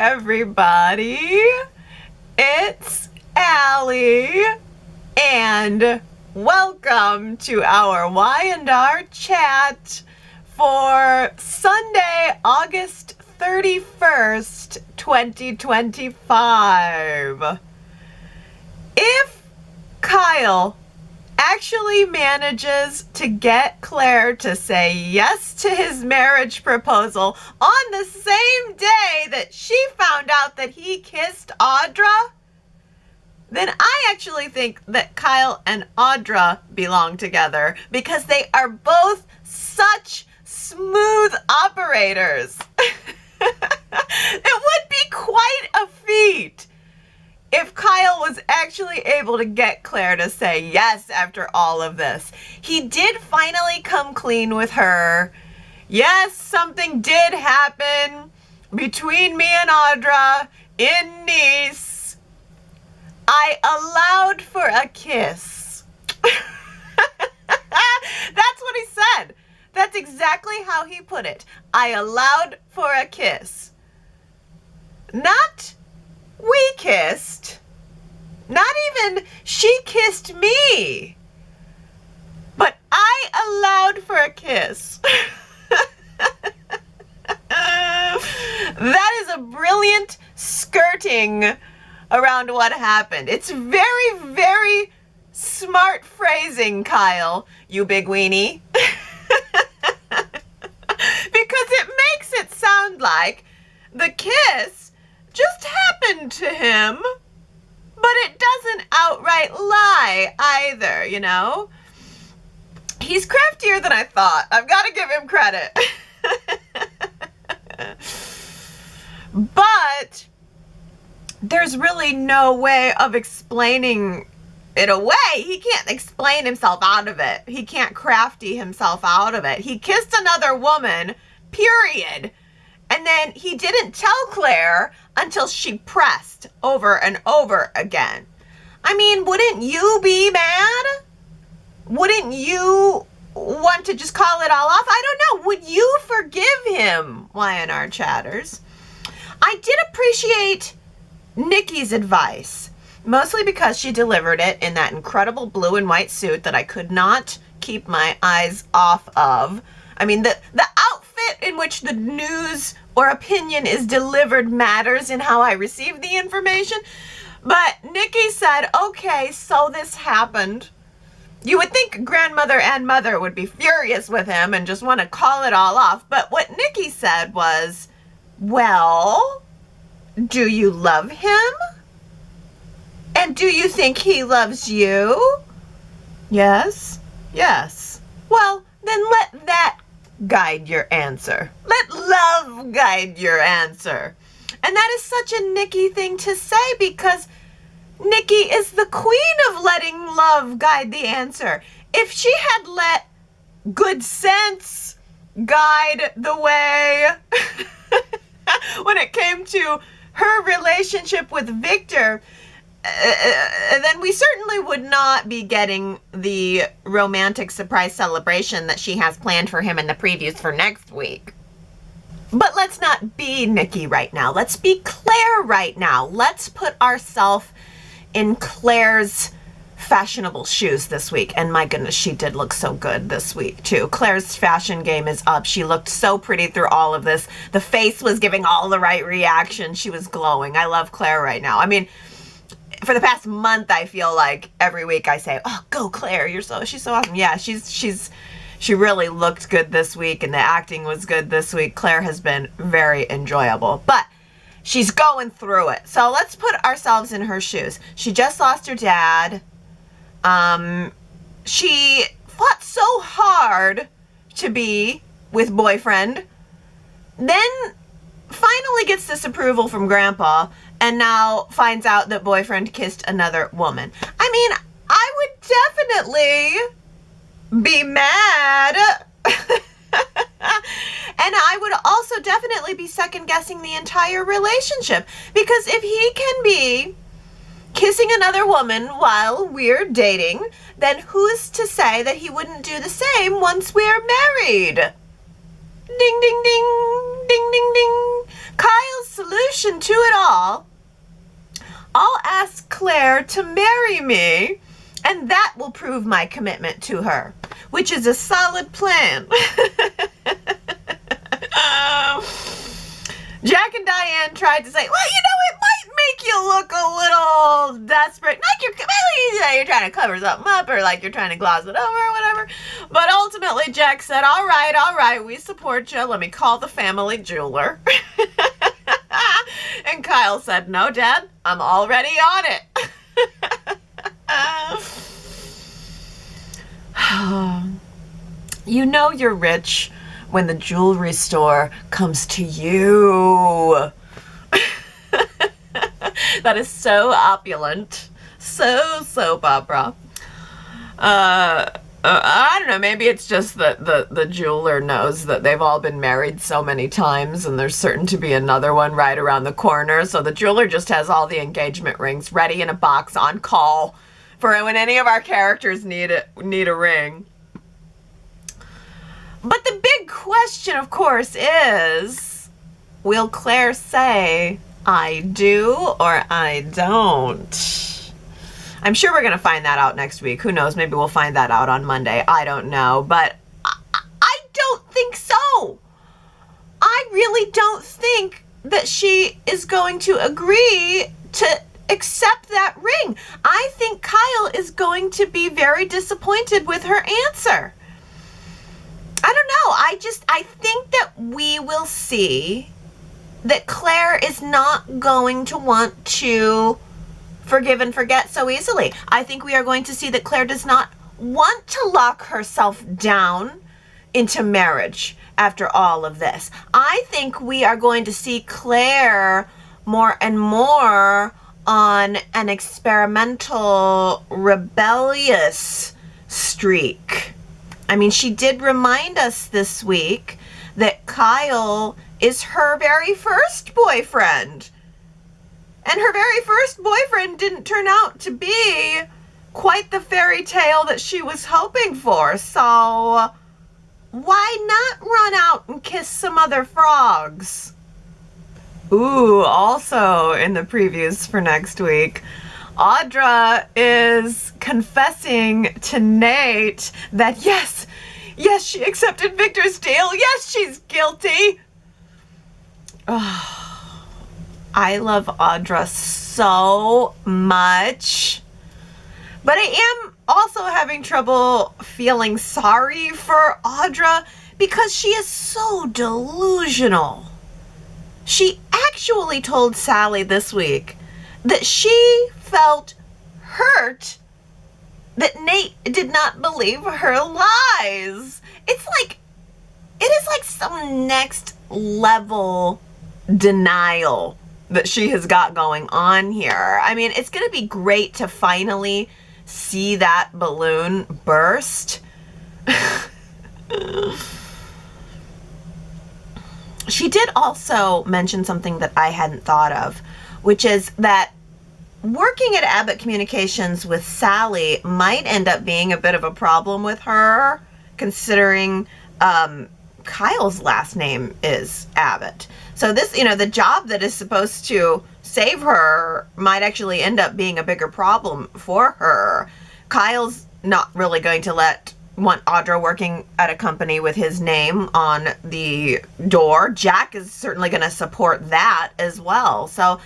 everybody. It's Allie, and welcome to our Y&R Chat for Sunday, August 31st, 2025. If Kyle actually manages to get Claire to say yes to his marriage proposal on the same day that she found out that he kissed Audra, then I actually think that Kyle and Audra belong together because they are both such smooth operators. It would be quite a feat if Kyle was actually able to get Claire to say yes after all of this. He did finally come clean with her. Yes, something did happen between me and Audra in Nice. I allowed for a kiss. That's what he said. That's exactly how he put it. I allowed for a kiss. Not we kissed. Not even she kissed me. But I allowed for a kiss. That is a brilliant skirting around what happened. It's very, very smart phrasing, Kyle, you big weenie. Because it makes it sound like the kiss just happened to him, but it doesn't outright lie either, you know? He's craftier than I thought. I've got to give him credit. But there's really no way of explaining it away. He can't explain himself out of it. He can't crafty himself out of it. He kissed another woman, period. And then he didn't tell Claire until she pressed over and over again. I mean, wouldn't you be mad? Wouldn't you want to just call it all off? I don't know. Would you forgive him, Y&R chatters? I did appreciate Nikki's advice, mostly because she delivered it in that incredible blue and white suit that I could not keep my eyes off of. I mean, the outfit in which the news or opinion is delivered matters in how I receive the information. But Nikki said, okay, so this happened. You would think grandmother and mother would be furious with him and just want to call it all off. But what Nikki said was, well, do you love him? And do you think he loves you? Yes. Yes. Well, then let that guide your answer. Let love guide your answer. And that is such a Nikki thing to say because Nikki is the queen of letting love guide the answer. If she had let good sense guide the way when it came to her relationship with Victor, then we certainly would not be getting the romantic surprise celebration that she has planned for him in the previews for next week. But let's not be Nikki right now. Let's be Claire right now. Let's put ourselves in Claire's fashionable shoes this week. And my goodness, she did look so good this week too. Claire's fashion game is up. She looked so pretty through all of this. The face was giving all the right reactions. She was glowing. I love Claire right now. I mean, for the past month, I feel like every week I say, oh, go Claire, she's so awesome. Yeah, she really looked good this week and the acting was good this week. Claire has been very enjoyable, but she's going through it. So let's put ourselves in her shoes. She just lost her dad. She fought so hard to be with boyfriend, then finally gets this approval from grandpa, and now finds out that boyfriend kissed another woman. I mean, I would definitely be mad. And I would also definitely be second guessing the entire relationship, because if he can be kissing another woman while we're dating, then who's to say that he wouldn't do the same once we're married? Ding, ding, ding, ding, ding, ding. Kyle, salute. solution to it all, I'll ask Claire to marry me, and that will prove my commitment to her, which is a solid plan. Jack and Diane tried to say, well, it might make you look a little desperate. Like you're trying to cover something up, or like you're trying to gloss it over or whatever. But ultimately, Jack said, all right, we support you. Let me call the family jeweler. And Kyle said, no, Dad, I'm already on it. You know you're rich when the jewelry store comes to you. That is so opulent. So soap opera. I don't know, maybe it's just that the jeweler knows that they've all been married so many times and there's certain to be another one right around the corner. So the jeweler just has all the engagement rings ready in a box on call for when any of our characters need a ring. But the big question, of course, is, will Claire say, I do or I don't? I'm sure we're going to find that out next week. Who knows? Maybe we'll find that out on Monday. I don't know. But I don't think so. I really don't think that she is going to agree to accept that ring. I think Kyle is going to be very disappointed with her answer. I don't know. I think that we will see that Claire is not going to want to forgive and forget so easily. I think we are going to see that Claire does not want to lock herself down into marriage after all of this. I think we are going to see Claire more and more on an experimental, rebellious streak. I mean, she did remind us this week that Kyle is her very first boyfriend. And her very first boyfriend didn't turn out to be quite the fairy tale that she was hoping for. So why not run out and kiss some other frogs? Ooh, also in the previews for next week, Audra is confessing to Nate that yes, she accepted Victor's deal. Yes, she's guilty. Oh, I love Audra so much. But I am also having trouble feeling sorry for Audra because she is so delusional. She actually told Sally this week that she felt hurt that Nate did not believe her lies. It is like some next level denial that she has got going on here. I mean, it's going to be great to finally see that balloon burst. She did also mention something that I hadn't thought of, which is that working at Abbott Communications with Sally might end up being a bit of a problem with her, considering Kyle's last name is Abbott. So this, the job that is supposed to save her might actually end up being a bigger problem for her. Kyle's not really going to want Audra working at a company with his name on the door. Jack is certainly going to support that as well. So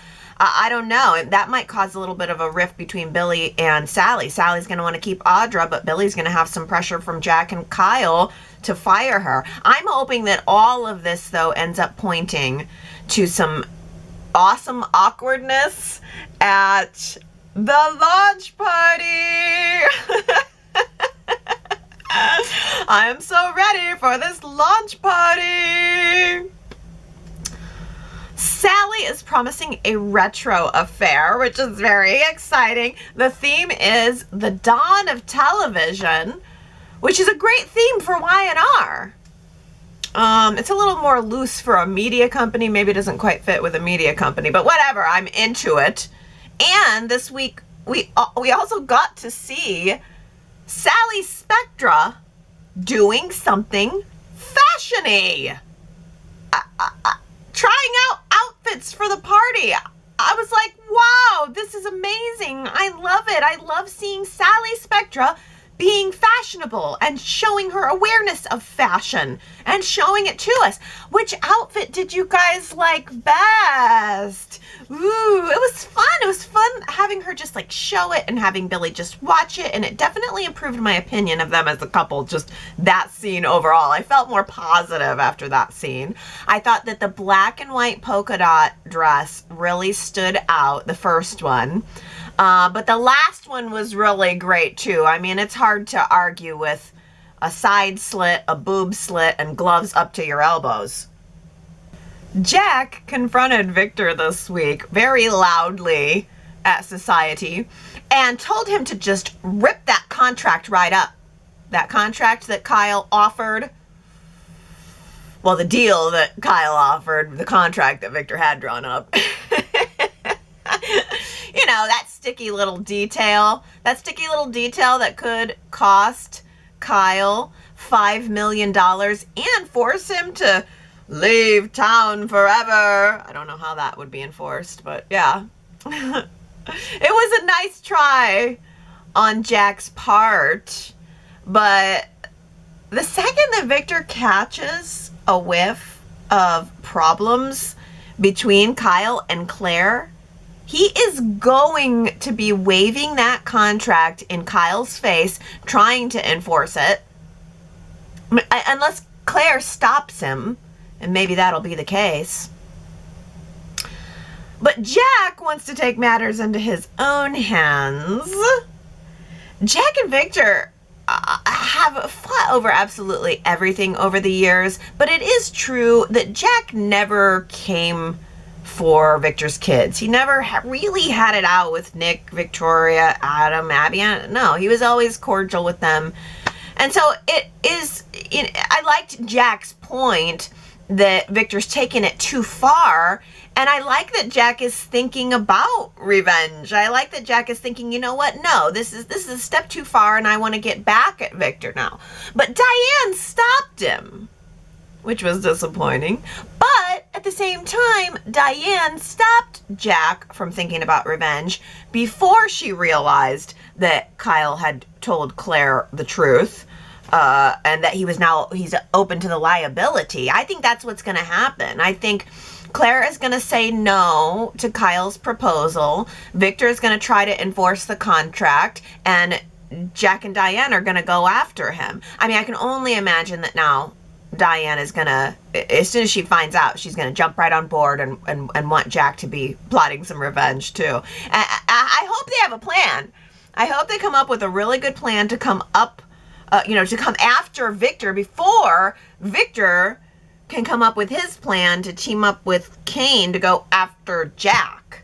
I don't know. That might cause a little bit of a rift between Billy and Sally. Sally's going to want to keep Audra, but Billy's going to have some pressure from Jack and Kyle to fire her. I'm hoping that all of this, though, ends up pointing to some awesome awkwardness at the launch party. I am so ready for this launch party. Sally is promising a retro affair, which is very exciting. The theme is the dawn of television, which is a great theme for Y&R. It's a little more loose for a media company. Maybe it doesn't quite fit with a media company, but whatever. I'm into it. And this week, we also got to see Sally Spectra doing something fashiony. Trying out outfits outfits for the party. I was like, wow, this is amazing. I love it. I love seeing Sally Spectra being fashionable and showing her awareness of fashion and showing it to us. Which outfit did you guys like best? Ooh, it was fun. It was fun having her just like show it and having Billy just watch it. And it definitely improved my opinion of them as a couple, just that scene overall. I felt more positive after that scene. I thought that the black and white polka dot dress really stood out, the first one. But the last one was really great too. I mean, it's hard to argue with a side slit, a boob slit, and gloves up to your elbows. Jack confronted Victor this week very loudly at Society and told him to just rip that contract right up. That contract that Kyle offered. Well, the deal that Kyle offered, the contract that Victor had drawn up. You know, that sticky little detail that could cost Kyle $5 million and force him to leave town forever. I don't know how that would be enforced, but yeah. It was a nice try on Jack's part, but the second that Victor catches a whiff of problems between Kyle and Claire, he is going to be waving that contract in Kyle's face, trying to enforce it. Unless Claire stops him, and maybe that'll be the case. But Jack wants to take matters into his own hands. Jack and Victor have fought over absolutely everything over the years, but it is true that Jack never came for Victor's kids. He never really had it out with Nick, Victoria, Adam, Abby. No, he was always cordial with them. And so it is, I liked Jack's point that Victor's taken it too far. And I like that Jack is thinking about revenge. I like that Jack is thinking, you know what? No, this is a step too far and I want to get back at Victor now. But Diane stopped him, which was disappointing. But at the same time, Diane stopped Jack from thinking about revenge before she realized that Kyle had told Claire the truth, and that he's open to the liability. I think that's what's going to happen. I think Claire is going to say no to Kyle's proposal. Victor is going to try to enforce the contract, and Jack and Diane are going to go after him. I mean, I can only imagine that now Diane is gonna, as soon as she finds out, she's gonna jump right on board and want Jack to be plotting some revenge too. I hope they have a plan. I hope they come up with a really good plan to come up, to come after Victor before Victor can come up with his plan to team up with Kane to go after Jack.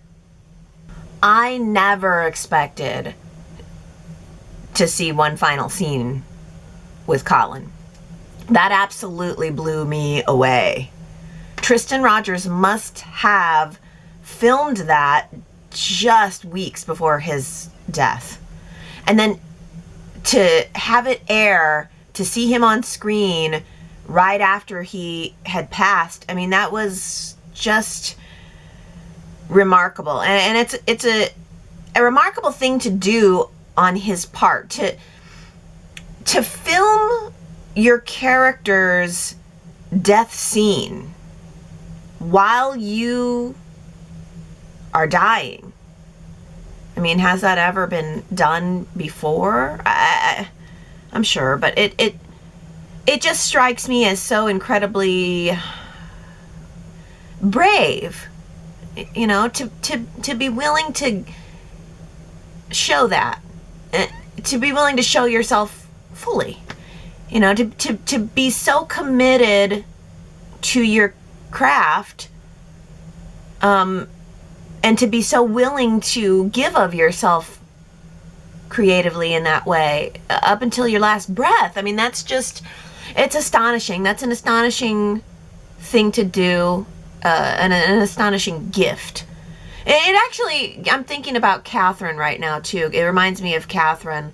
I never expected to see one final scene with Colin. That absolutely blew me away. Tristan Rogers must have filmed that just weeks before his death. And then to have it air, to see him on screen right after he had passed, I mean, that was just remarkable. And it's a remarkable thing to do on his part, to film your character's death scene while you are dying. I mean, has that ever been done before? I'm sure, but it just strikes me as so incredibly brave, to be willing to show that, to be willing to show yourself fully. To be so committed to your craft, and to be so willing to give of yourself creatively in that way up until your last breath. I mean, it's astonishing. That's an astonishing thing to do, and an astonishing gift. It actually, I'm thinking about Catherine right now too. It reminds me of Catherine.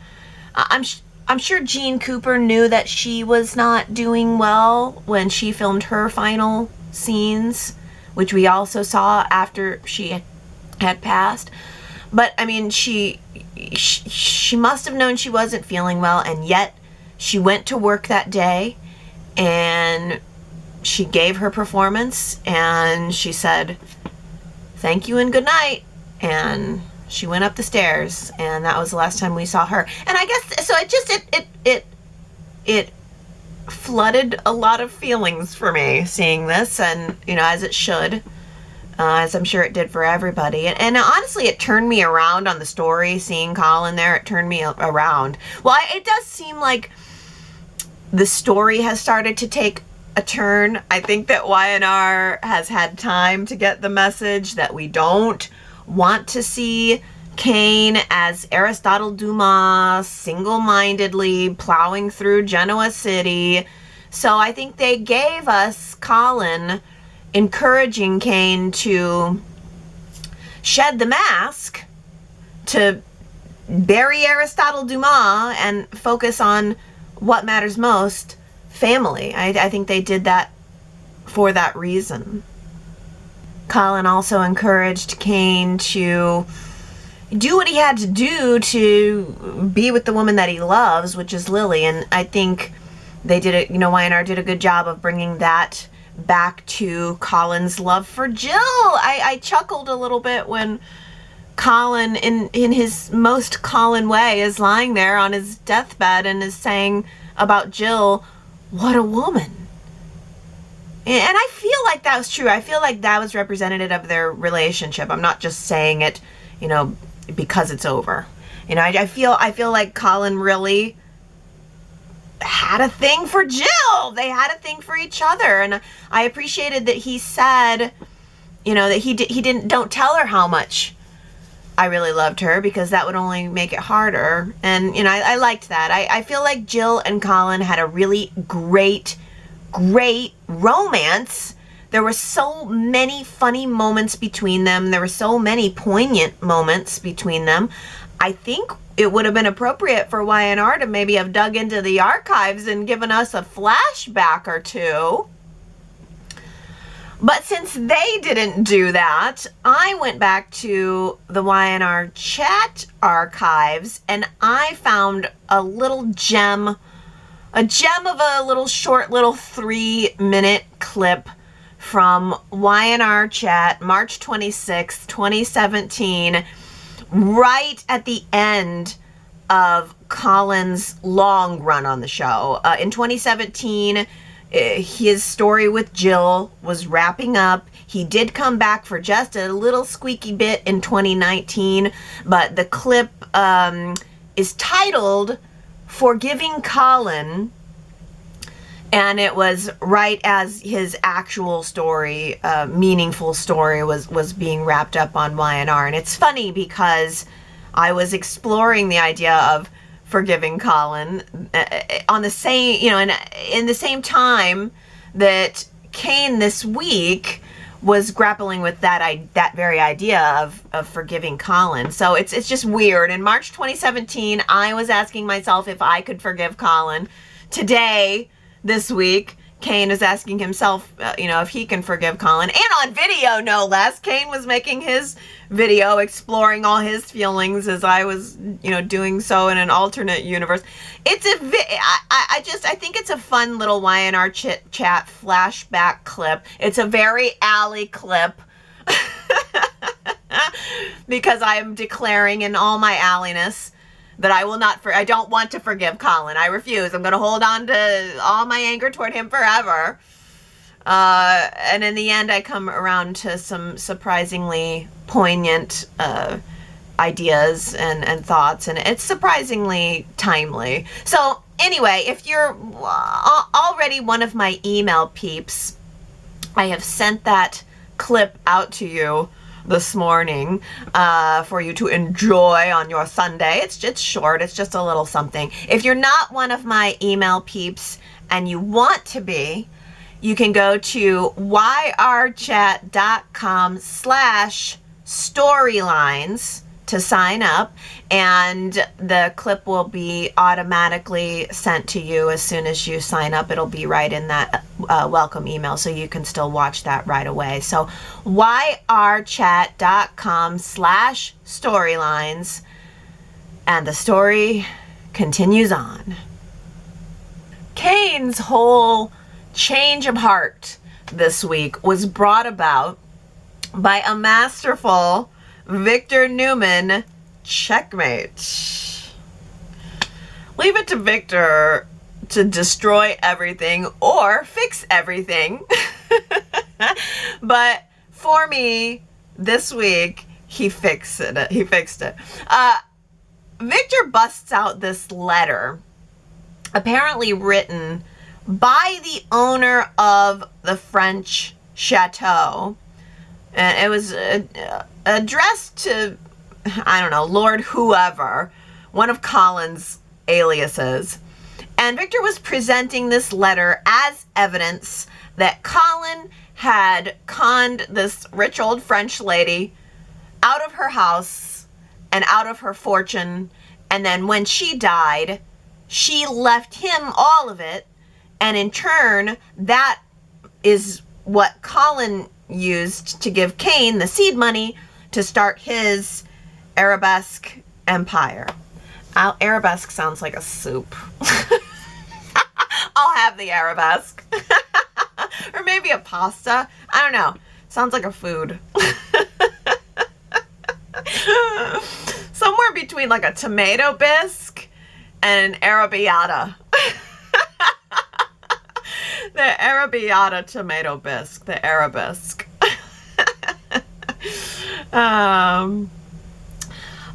I'm sure Jean Cooper knew that she was not doing well when she filmed her final scenes which we also saw after she had passed. But I mean, she must have known she wasn't feeling well, and yet she went to work that day and she gave her performance and she said thank you and good night, and she went up the stairs, and that was the last time we saw her. And I guess so it flooded a lot of feelings for me seeing this, and as it should, as I'm sure it did for everybody. And honestly, it turned me around on the story. Seeing Colin there, it turned me around. Well, it does seem like the story has started to take a turn. I think that Y&R has had time to get the message that we don't want to see Cain as Aristotle Dumas single-mindedly plowing through Genoa City. So I think they gave us Colin encouraging Cain to shed the mask, to bury Aristotle Dumas and focus on what matters most, family. I think they did that for that reason. Colin also encouraged Cain to do what he had to do to be with the woman that he loves, which is Lily. And I think they did it, Y&R did a good job of bringing that back to Colin's love for Jill. I chuckled a little bit when Colin, in his most Colin way, is lying there on his deathbed and is saying about Jill, what a woman. And I feel like that was true. I feel like that was representative of their relationship. I'm not just saying it, because it's over. I feel like Colin really had a thing for Jill. They had a thing for each other, and I appreciated that he said, that he don't tell her how much I really loved her, because that would only make it harder. And I liked that. I feel like Jill and Colin had a really great romance. There were so many funny moments between them. There were so many poignant moments between them. I think it would have been appropriate for Y&R to maybe have dug into the archives and given us a flashback or two. But since they didn't do that, I went back to the Y&R Chat archives and I found a little gem of a little short 3-minute clip from Y&R Chat, March 26th, 2017, right at the end of Colin's long run on the show. In 2017, his story with Jill was wrapping up. He did come back for just a little squeaky bit in 2019, but the clip is titled Forgiving Colin, and it was right as his actual story, meaningful story, was being wrapped up on Y&R. And it's funny because I was exploring the idea of forgiving Colin on the same, in the same time that Cain this week was grappling with that very idea of forgiving Colin. So it's just weird. In March 2017, I was asking myself if I could forgive Colin. Today, this week, Cain is asking himself, if he can forgive Colin. And on video, no less. Cain was making his video exploring all his feelings as I was, doing so in an alternate universe. I think it's a fun little Y&R Chat flashback clip. It's a very Allie clip because I am declaring in all my Allie-ness that I don't want to forgive Colin. I refuse. I'm going to hold on to all my anger toward him forever. And in the end, I come around to some surprisingly poignant ideas and thoughts, and it's surprisingly timely. So anyway, if you're already one of my email peeps, I have sent that clip out to you this morning for you to enjoy on your Sunday. It's short. It's just a little something. If you're not one of my email peeps and you want to be, you can go to yrchat.com/storylines to to sign up, and the clip will be automatically sent to you as soon as you sign up. It'll be right in that welcome email, so you can still watch that right away. So yrchat.com/storylines, and the story continues on. Kane's whole change of heart this week was brought about by a masterful Victor Newman checkmate. Leave it to Victor to destroy everything or fix everything. But for me, this week, he fixed it. Victor busts out this letter, apparently written by the owner of the French chateau. And it was addressed to, I don't know, Lord whoever, one of Colin's aliases. And Victor was presenting this letter as evidence that Colin had conned this rich old French lady out of her house and out of her fortune. And then when she died, she left him all of it. And in turn, that is what Colin used to give Kane the seed money to start his arabesque empire. Arabesque sounds like a soup. I'll have the arabesque. Or maybe a pasta. I don't know. Sounds like a food. Somewhere between like a tomato bisque and an arrabbiata. The arrabbiata tomato bisque, the arabesque.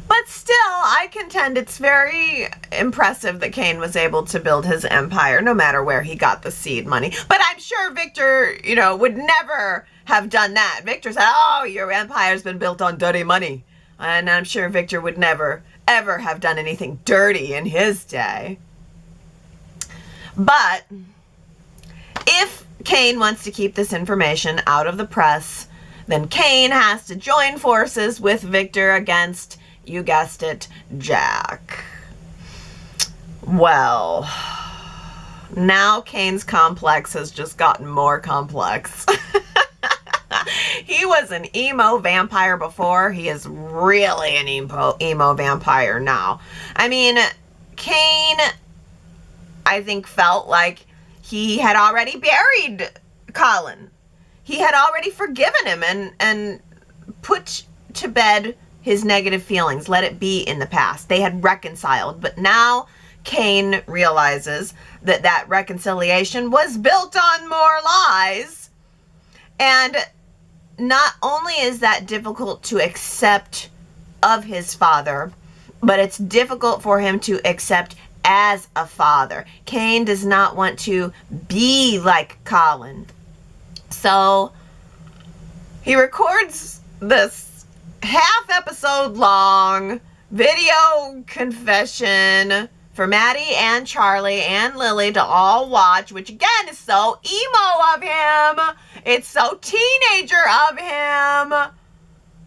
But still, I contend it's very impressive that Kane was able to build his empire, no matter where he got the seed money. But I'm sure Victor, would never have done that. Victor said, oh, your empire's been built on dirty money. And I'm sure Victor would never, ever have done anything dirty in his day. But if Kane wants to keep this information out of the press, then Kane has to join forces with Victor against, you guessed it, Jack. Well, now Kane's complex has just gotten more complex. He was an emo vampire before. He is really an emo vampire now. I mean, Kane, I think, felt like he had already buried Colin. He had already forgiven him and put to bed his negative feelings, let it be in the past. They had reconciled, but now Kane realizes that that reconciliation was built on more lies. And not only is that difficult to accept of his father, but it's difficult for him to accept as a father. Kane does not want to be like Colin. So he records this half-episode long video confession for Maddie and Charlie and Lily to all watch, which again is so emo of him. It's so teenager of him.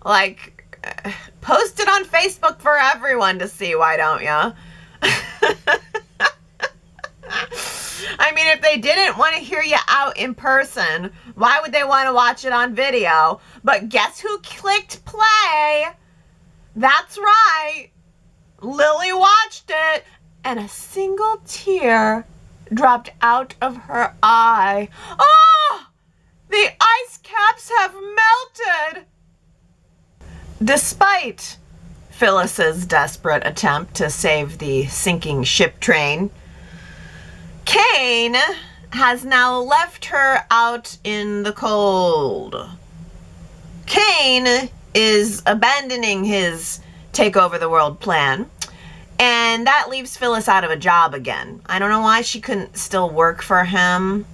Like, post it on Facebook for everyone to see, why don't ya? I mean, if they didn't want to hear you out in person, why would they want to watch it on video? But guess who clicked play? That's right. Lily watched it, and a single tear dropped out of her eye. Oh! The ice caps have melted! Despite Phyllis's desperate attempt to save the sinking ship train, Kane has now left her out in the cold. Kane is abandoning his take over the world plan, and that leaves Phyllis out of a job again. I don't know why she couldn't still work for him.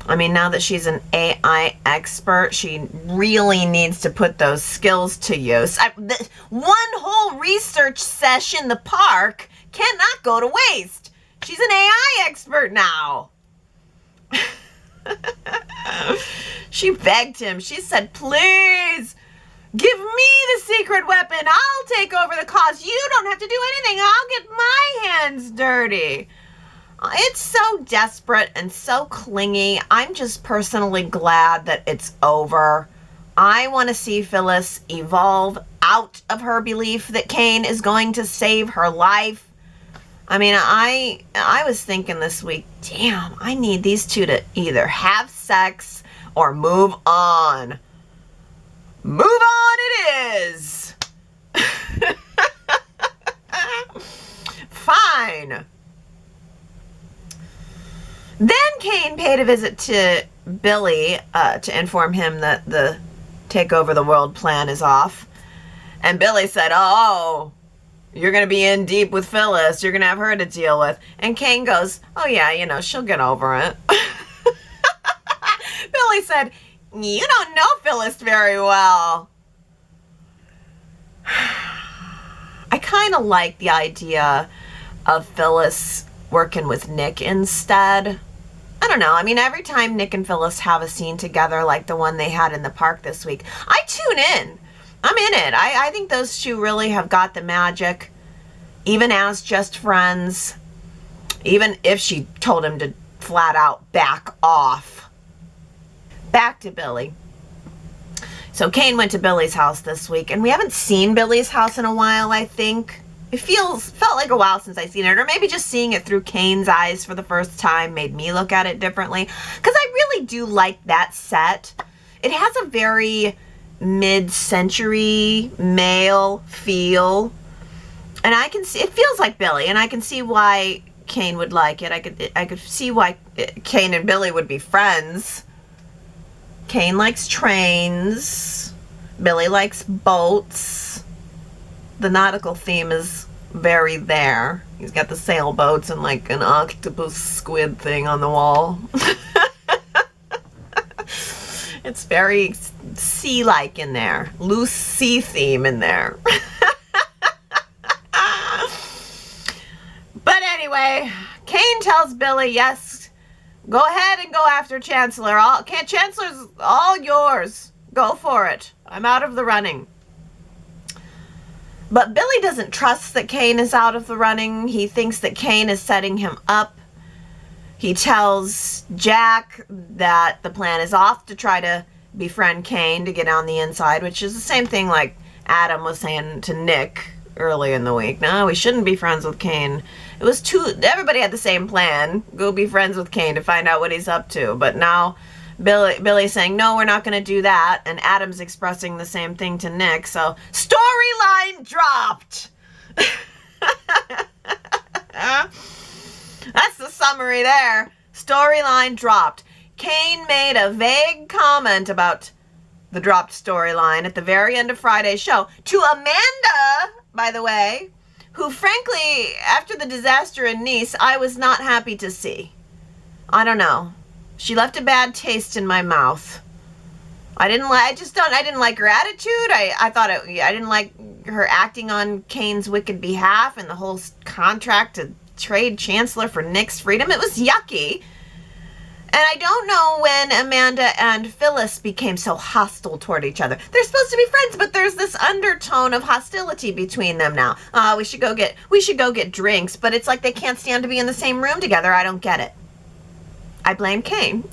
I mean, now that she's an AI expert, she really needs to put those skills to use. One whole research session in the park cannot go to waste. She's an AI expert now. She begged him. She said, please, Give me the secret weapon. I'll take over the cause. You don't have to do anything. I'll get my hands dirty. It's so desperate and so clingy. I'm just personally glad that it's over. I want to see Phyllis evolve out of her belief that Cain is going to save her life. I mean, I was thinking this week, damn, I need these two to either have sex or move on. Move on it is. Fine. Then Cain paid a visit to Billy to inform him that the take over the world plan is off. And Billy said, oh, you're going to be in deep with Phyllis. You're going to have her to deal with. And Cain goes, oh yeah, you know, she'll get over it. Billy said, you don't know Phyllis very well. I kind of like the idea of Phyllis working with Nick instead. I don't know. I mean, every time Nick and Phyllis have a scene together, like the one they had in the park this week, I tune in. I'm in it. I think those two really have got the magic, even as just friends, even if she told him to flat out back off. Back to Billy. So Cain went to Billy's house this week, and we haven't seen Billy's house in a while, I think. It felt like a while since I've seen it, or maybe just seeing it through Cain's eyes for the first time made me look at it differently, because I really do like that set. It has a very mid-century male feel, and I can see, it feels like Billy, and I can see why Cain would like it. I could see why Cain and Billy would be friends. Cain likes trains. Billy likes boats. The nautical theme is very there. He's got the sailboats and like an octopus squid thing on the wall. It's very sea-like in there. Loose sea theme in there. But anyway, Cain tells Billy, yes, go ahead and go after Chancellor. Chancellor's all yours. Go for it. I'm out of the running. But Billy doesn't trust that Cain is out of the running. He thinks that Cain is setting him up. He tells Jack that the plan is off to try to befriend Cain to get on the inside, which is the same thing like Adam was saying to Nick early in the week. No, we shouldn't be friends with Cain. It was everybody had the same plan. Go be friends with Cain to find out what he's up to. But now Billy's saying, no, we're not going to do that. And Adam's expressing the same thing to Nick. So storyline dropped. That's the summary there. Storyline dropped. Cain made a vague comment about the dropped storyline at the very end of Friday's show to Amanda, by the way, who frankly, after the disaster in Nice, I was not happy to see. I don't know. She left a bad taste in my mouth. I didn't like her attitude. I didn't like her acting on Cain's wicked behalf and the whole contract to trade Chancellor for Nick's freedom. It was yucky. And I don't know when Amanda and Phyllis became so hostile toward each other. They're supposed to be friends, but there's this undertone of hostility between them now. We should go get drinks, but it's like they can't stand to be in the same room together. I don't get it. I blame Cain.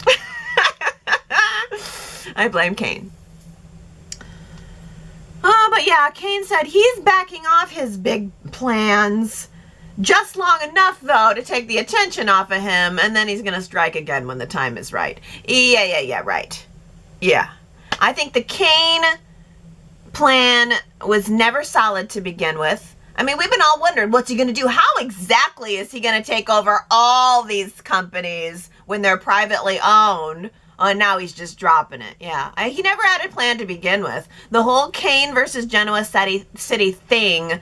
I blame Cain. But yeah, Cain said he's backing off his big plans. Just long enough, though, to take the attention off of him, and then he's going to strike again when the time is right. Yeah, right. Yeah. I think the Cain plan was never solid to begin with. I mean, we've been all wondering, what's he going to do? How exactly is he going to take over all these companies when they're privately owned? Oh, and now he's just dropping it. Yeah. He never had a plan to begin with. The whole Cain versus Genoa City thing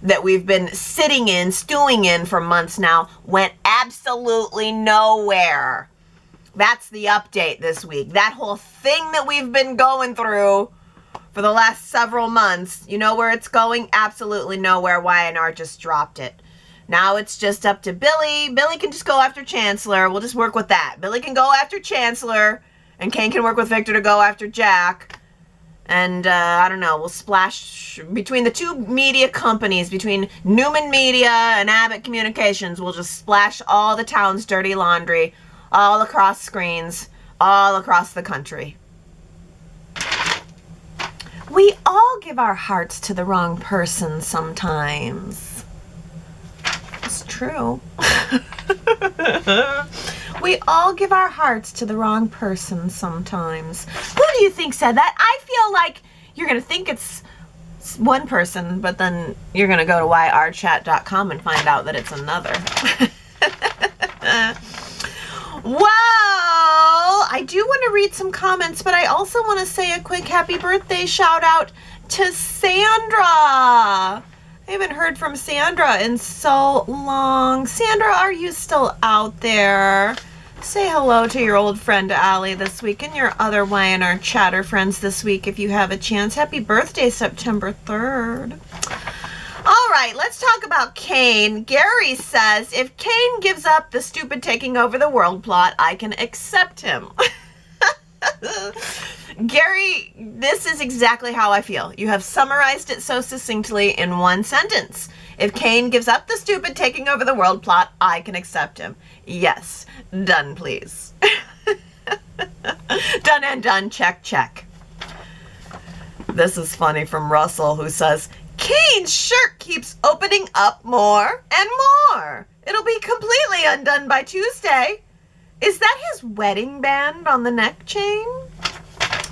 that we've been stewing in for months now, went absolutely nowhere. That's the update this week. That whole thing that we've been going through for the last several months, you know where it's going? Absolutely nowhere. Y&R just dropped it. Now it's just up to Billy. Billy can just go after Chancellor. We'll just work with that. Billy can go after Chancellor, and Cain can work with Victor to go after Jack. And I don't know, we'll splash between the two media companies, between Newman Media and Abbott Communications, we'll just splash all the town's dirty laundry all across screens, all across the country. We all give our hearts to the wrong person sometimes. It's true. We all give our hearts to the wrong person sometimes. Who do you think said that? I feel like you're going to think it's one person, but then you're going to go to yrchat.com and find out that it's another. Well, I do want to read some comments, but I also want to say a quick happy birthday shout out to Sandra. I haven't heard from Sandra in so long. Sandra, are you still out there? Say hello to your old friend Allie this week and your other Y&R Chatter friends this week if you have a chance. Happy birthday, September 3rd. All right, let's talk about Kane. Gary says, if Kane gives up the stupid taking over the world plot, I can accept him. Gary, this is exactly how I feel. You have summarized it so succinctly in one sentence. If Kane gives up the stupid taking over the world plot, I can accept him. Yes. Done, please. Done and done. Check, check. This is funny from Russell, who says, Kane's shirt keeps opening up more and more. It'll be completely undone by Tuesday. Is that his wedding band on the neck chain?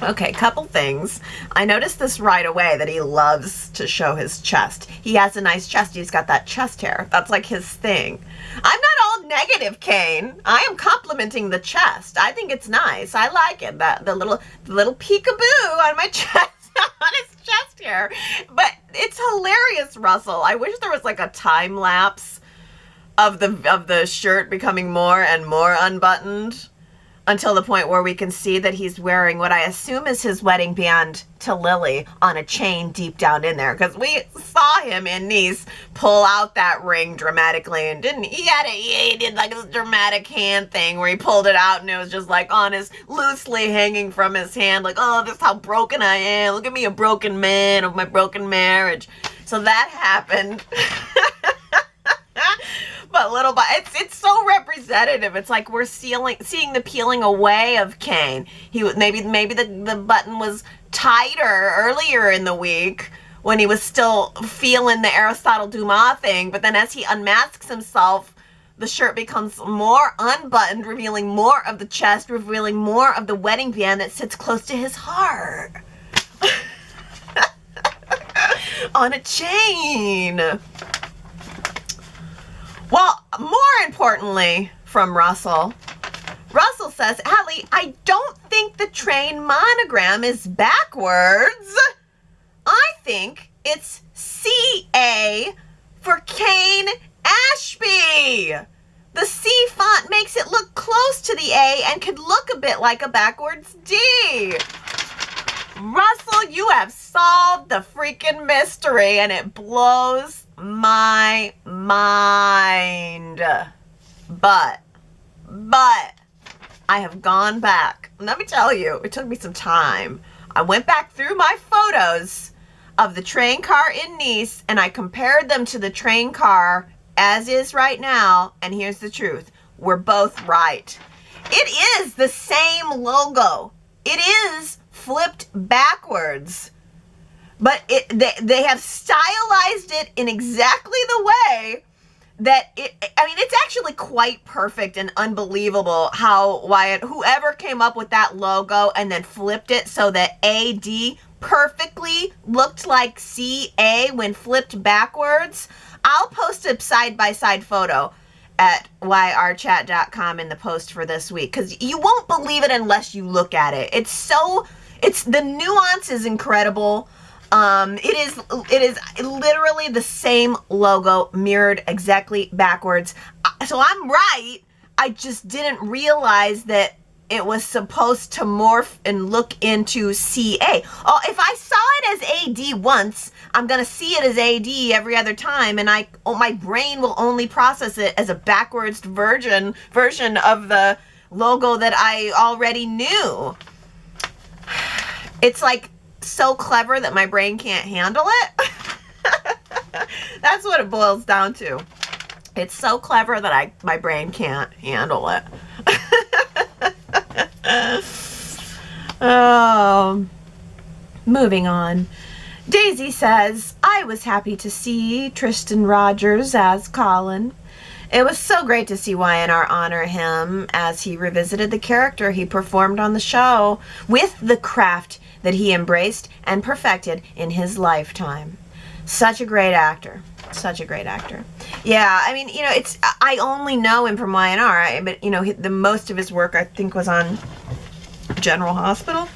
Okay, couple things. I noticed this right away, that he loves to show his chest. He has a nice chest. He's got that chest hair. That's like his thing. I'm not all negative, Kane. I am complimenting the chest. I think it's nice. I like it. The little peekaboo on my chest, on his chest hair. But it's hilarious, Russell. I wish there was like a time lapse of the shirt becoming more and more unbuttoned, until the point where we can see that he's wearing what I assume is his wedding band to Lily on a chain deep down in there. Because we saw him in Nice pull out that ring dramatically, and didn't he? He did like this dramatic hand thing where he pulled it out and it was just like on his, loosely hanging from his hand, like, oh, this is how broken I am. Look at me, a broken man of my broken marriage. So that happened. But little by it's so representative. It's like we're seeing the peeling away of Kane. He maybe the button was tighter earlier in the week when he was still feeling the Aristotle Dumas thing, but then as he unmasks himself, the shirt becomes more unbuttoned, revealing more of the chest, revealing more of the wedding band that sits close to his heart. On a chain. Well, more importantly, from Russell says, Allie, I don't think the train monogram is backwards. I think it's CA for Kane Ashby. The C font makes it look close to the A and could look a bit like a backwards D. Russell, you have solved the freaking mystery, and it blows my mind. But I have gone back. Let me tell you, it took me some time. I went back through my photos of the train car in Nice, and I compared them to the train car as is right now, and here's the truth. We're both right. It is the same logo. It is flipped backwards. But they have stylized it in exactly the way that it's actually quite perfect and unbelievable how whoever came up with that logo and then flipped it so that AD perfectly looked like CA when flipped backwards. I'll post a side-by-side photo at yrchat.com in the post for this week, because you won't believe it unless you look at it. The nuance is incredible. It is literally the same logo mirrored exactly backwards. So I'm right. I just didn't realize that it was supposed to morph and look into CA. Oh, if I saw it as AD once, I'm going to see it as AD every other time, and my brain will only process it as a backwards version of the logo that I already knew. It's like so clever that my brain can't handle it. That's what it boils down to. It's so clever that my brain can't handle it. Moving on. Daisy says, I was happy to see Tristan Rogers as Colin. It was so great to see Y&R honor him as he revisited the character he performed on the show with the craft that he embraced and perfected in his lifetime. Such a great actor. Such a great actor. Yeah, I mean, I only know him from Y&R, but, the most of his work, I think, was on General Hospital.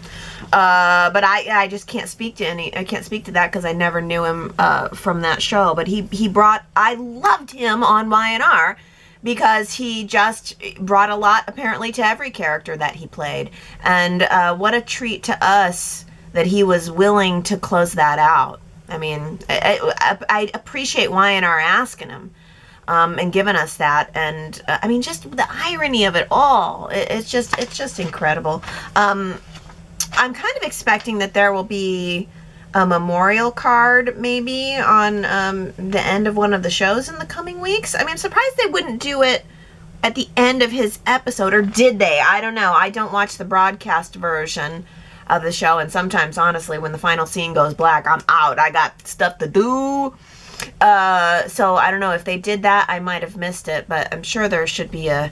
But I just can't speak to I can't speak to that because I never knew him from that show. But I loved him on Y&R because he just brought a lot, apparently, to every character that he played. And what a treat to us that he was willing to close that out. I mean, I appreciate Y&R asking him and giving us that. And, I mean, just the irony of it all. It's just incredible. I'm kind of expecting that there will be a memorial card maybe on the end of one of the shows in the coming weeks. I mean, I'm surprised they wouldn't do it at the end of his episode, or did they? I don't know. I don't watch the broadcast version of the show, and sometimes, honestly, when the final scene goes black, I'm out. I got stuff to do. So I don't know. If they did that, I might have missed it, but I'm sure there should be a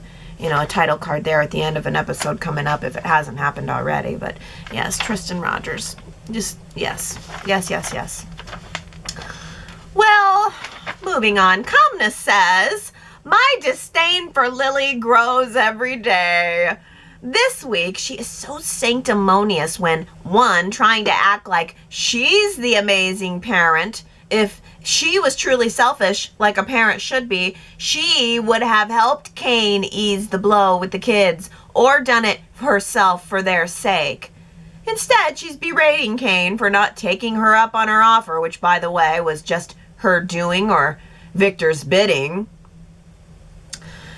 title card there at the end of an episode coming up if it hasn't happened already. But yes, Tristan Rogers. Just, yes. Yes. Well, moving on. Calmness says, my disdain for Lily grows every day. This week, she is so sanctimonious when, one, trying to act like she's the amazing parent. If she was truly selfish, like a parent should be, she would have helped Kane ease the blow with the kids, or done it herself for their sake. Instead, she's berating Kane for not taking her up on her offer, which, by the way, was just her doing or Victor's bidding.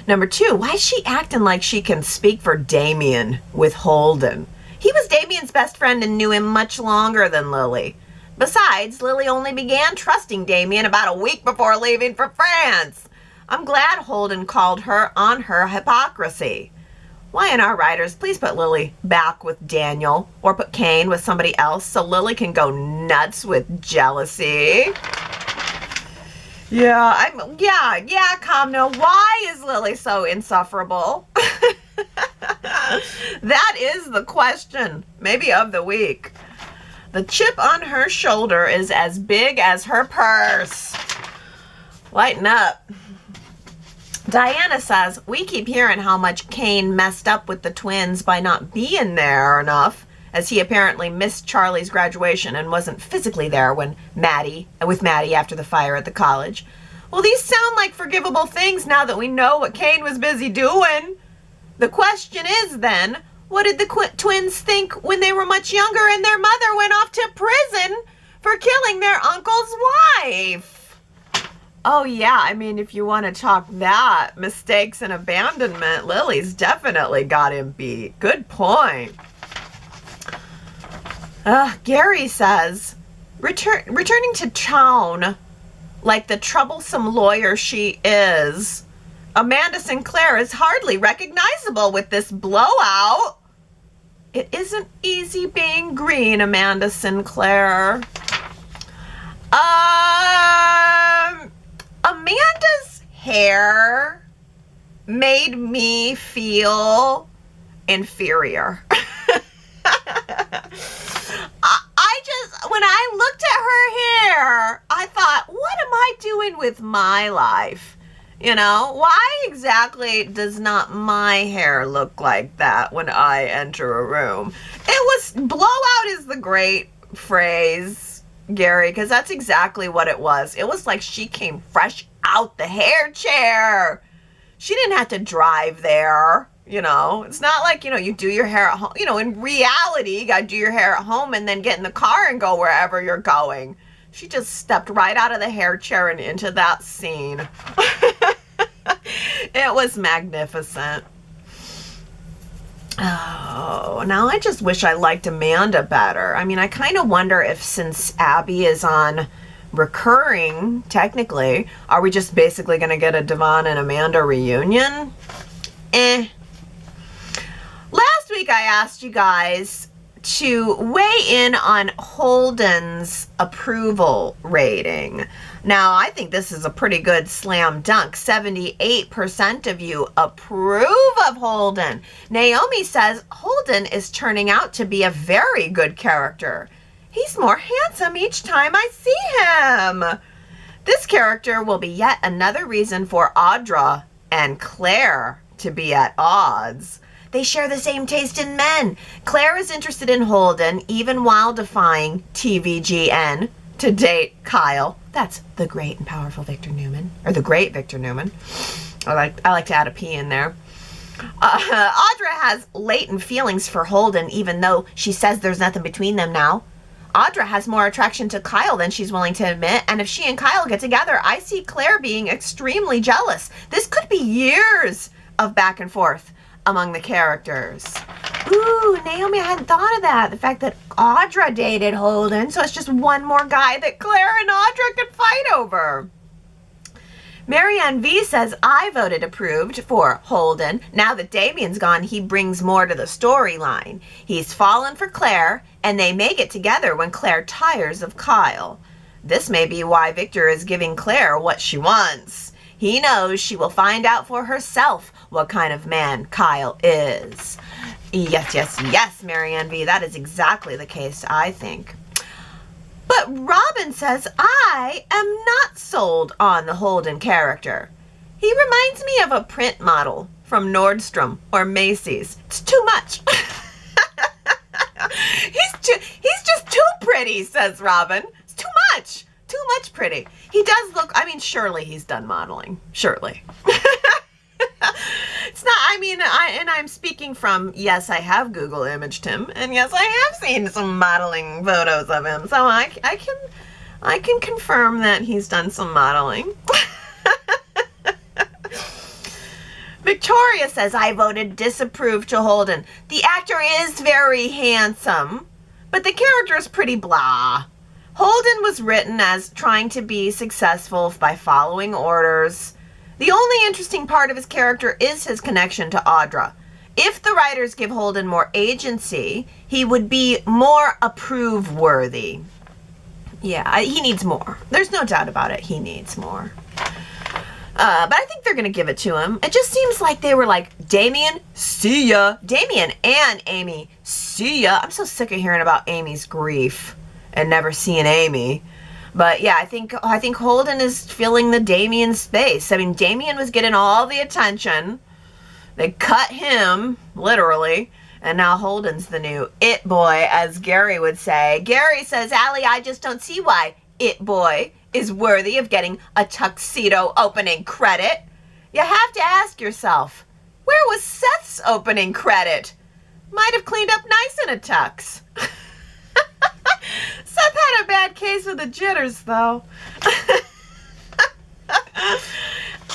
Number 2, why is she acting like she can speak for Damien with Holden? He was Damien's best friend and knew him much longer than Lily. Besides, Lily only began trusting Damien about a week before leaving for France. I'm glad Holden called her on her hypocrisy. Y&R writers, please put Lily back with Daniel, or put Kane with somebody else so Lily can go nuts with jealousy. Yeah, Comno, why is Lily so insufferable? That is the question, maybe of the week. The chip on her shoulder is as big as her purse. Lighten up. Diana says, we keep hearing how much Kane messed up with the twins by not being there enough, as he apparently missed Charlie's graduation and wasn't physically there with Maddie after the fire at the college. Well, these sound like forgivable things now that we know what Kane was busy doing. The question is then, what did the twins think when they were much younger and their mother went off to prison for killing their uncle's wife? Oh yeah, I mean, if you want to talk that, mistakes and abandonment, Lily's definitely got him beat. Good point. Gary says, returning to town like the troublesome lawyer she is, Amanda Sinclair is hardly recognizable with this blowout. It isn't easy being green, Amanda Sinclair. Amanda's hair made me feel inferior. When I looked at her hair, I thought, what am I doing with my life? Why exactly does not my hair look like that when I enter a room? Blowout is the great phrase, Gary, because that's exactly what it was. It was like she came fresh out the hair chair. She didn't have to drive there. It's not like, you do your hair at home. In reality, you got to do your hair at home and then get in the car and go wherever you're going. She just stepped right out of the hair chair and into that scene. It was magnificent. Oh, now I just wish I liked Amanda better. I mean, I kind of wonder if since Abby is on recurring, technically, are we just basically going to get a Devon and Amanda reunion? Last week I asked you guys to weigh in on Holden's approval rating. Now, I think this is a pretty good slam dunk. 78% of you approve of Holden. Naomi says Holden is turning out to be a very good character. He's more handsome each time I see him. This character will be yet another reason for Audra and Claire to be at odds. They share the same taste in men. Claire is interested in Holden even while defying TVGN to date Kyle. That's the great and powerful Victor Newman, or the great Victor Newman. I like to add a P in there. Audra has latent feelings for Holden, even though she says there's nothing between them now. Audra has more attraction to Kyle than she's willing to admit, and if she and Kyle get together, I see Claire being extremely jealous. This could be years of back and forth among the characters. Ooh, Naomi, I hadn't thought of that. The fact that Audra dated Holden, so it's just one more guy that Claire and Audra could fight over. Marianne V says, I voted approved for Holden. Now that Damien's gone, he brings more to the storyline. He's fallen for Claire, and they may get together when Claire tires of Kyle. This may be why Victor is giving Claire what she wants. He knows she will find out for herself what kind of man Kyle is. Yes, yes, yes, Marianne V. That is exactly the case, I think. But Robin says, I am not sold on the Holden character. He reminds me of a print model from Nordstrom or Macy's. It's too much. He's just too pretty, says Robin. It's too much. Too much pretty. He does look, I mean, surely he's done modeling. Surely. It's not, I mean, I'm speaking from, yes, I have Google imaged him, and yes, I have seen some modeling photos of him, so I can confirm that he's done some modeling. Victoria says, I voted disapprove to Holden. The actor is very handsome, but the character is pretty blah. Holden was written as trying to be successful by following orders. The only interesting part of his character is his connection to Audra. If the writers give Holden more agency, he would be more approve-worthy. Yeah, he needs more. There's no doubt about it. He needs more. But I think they're going to give it to him. It just seems like they were like, Damien, see ya. Damien and Amy, see ya. I'm so sick of hearing about Amy's grief and never seeing Amy. But yeah, I think Holden is filling the Damien space. I mean, Damien was getting all the attention. They cut him, literally. And now Holden's the new it boy, as Gary would say. Gary says, Allie, I just don't see why it boy is worthy of getting a tuxedo opening credit. You have to ask yourself, where was Seth's opening credit? Might have cleaned up nice in a tux. Seth had a bad case of the jitters, though.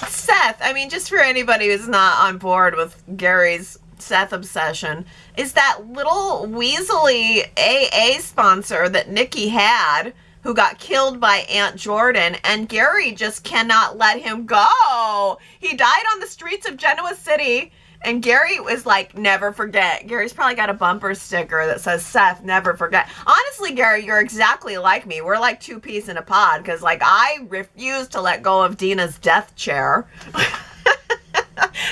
Seth, I mean, just for anybody who's not on board with Gary's Seth obsession, is that little weaselly AA sponsor that Nikki had who got killed by Aunt Jordan, and Gary just cannot let him go. He died on the streets of Genoa City, and Gary was like, never forget. Gary's probably got a bumper sticker that says, Seth, never forget. Honestly, Gary, you're exactly like me. We're like two peas in a pod, because like I refuse to let go of Dina's death chair.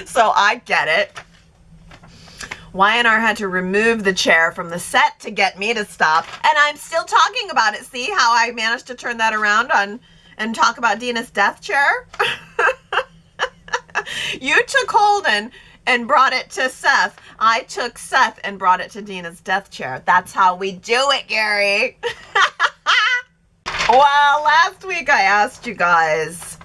So I get it. Y&R had to remove the chair from the set to get me to stop, and I'm still talking about it. See how I managed to turn that around and talk about Dina's death chair? You took Holden and brought it to Seth. I took Seth and brought it to Dina's death chair. That's how we do it, Gary. Well, last week I asked you guys,